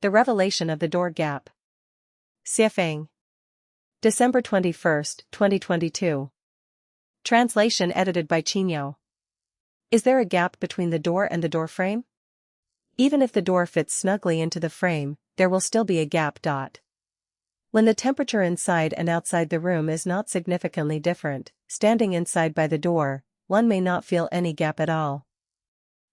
The revelation of the door gap. Xiefeng. December 21, 2022. Translation edited by Chinyo. Is there a gap between the door and the door frame? Even if the door fits snugly into the frame, there will still be a gap. When the temperature inside and outside the room is not significantly different, standing inside by the door, one may not feel any gap at all.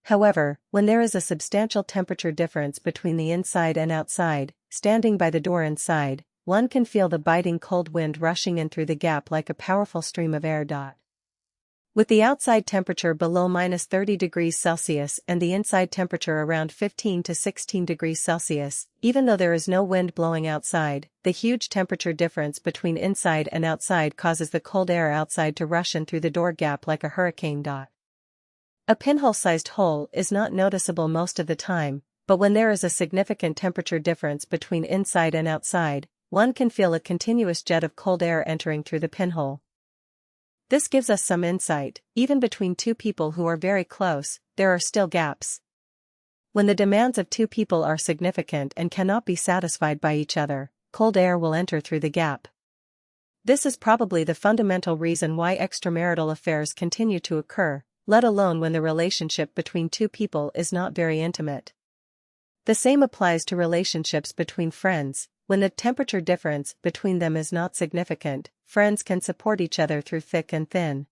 However, when there is a substantial temperature difference between the inside and outside, standing by the door inside, one can feel the biting cold wind rushing in through the gap like a powerful stream of air. With the outside temperature below -30 degrees Celsius and the inside temperature around 15 to 16 degrees Celsius, even though there is no wind blowing outside, the huge temperature difference between inside and outside causes the cold air outside to rush in through the door gap like a hurricane. A pinhole-sized hole is not noticeable most of the time, but when there is a significant temperature difference between inside and outside, one can feel a continuous jet of cold air entering through the pinhole. This gives us some insight. Even between two people who are very close, there are still gaps. When the demands of two people are significant and cannot be satisfied by each other, cold air will enter through the gap. This is probably the fundamental reason why extramarital affairs continue to occur, let alone when the relationship between two people is not very intimate. The same applies to relationships between friends. When the temperature difference between them is not significant, friends can support each other through thick and thin.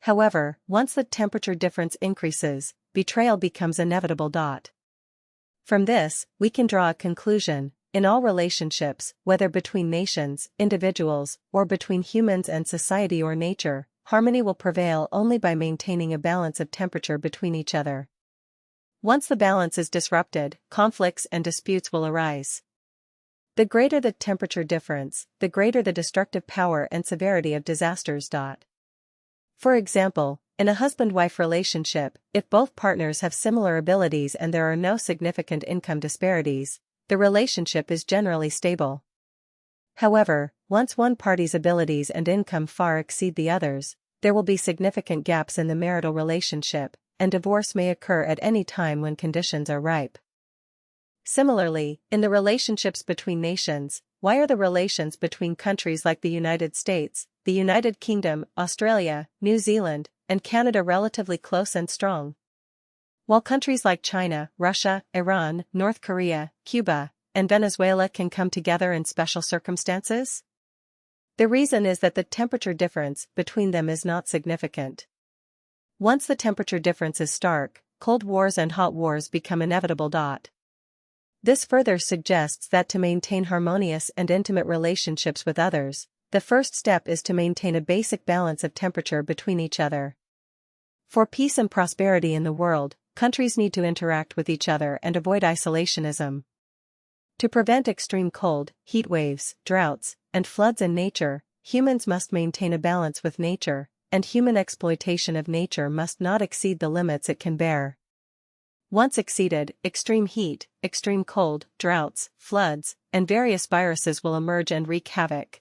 However, once the temperature difference increases, betrayal becomes inevitable. From this, we can draw a conclusion: in all relationships, whether between nations, individuals, or between humans and society or nature, harmony will prevail only by maintaining a balance of temperature between each other. Once the balance is disrupted, conflicts and disputes will arise. The greater the temperature difference, the greater the destructive power and severity of disasters. For example, in a husband-wife relationship, if both partners have similar abilities and there are no significant income disparities, the relationship is generally stable. However, once one party's abilities and income far exceed the others, there will be significant gaps in the marital relationship, and divorce may occur at any time when conditions are ripe. Similarly, in the relationships between nations, why are the relations between countries like the United States, the United Kingdom, Australia, New Zealand, and Canada relatively close and strong, while countries like China, Russia, Iran, North Korea, Cuba, and Venezuela can come together in special circumstances? The reason is that the temperature difference between them is not significant. Once the temperature difference is stark, cold wars and hot wars become inevitable. This further suggests that to maintain harmonious and intimate relationships with others, the first step is to maintain a basic balance of temperature between each other. For peace and prosperity in the world, countries need to interact with each other and avoid isolationism. To prevent extreme cold, heat waves, droughts, and floods in nature, humans must maintain a balance with nature, and human exploitation of nature must not exceed the limits it can bear. Once exceeded, extreme heat, extreme cold, droughts, floods, and various viruses will emerge and wreak havoc.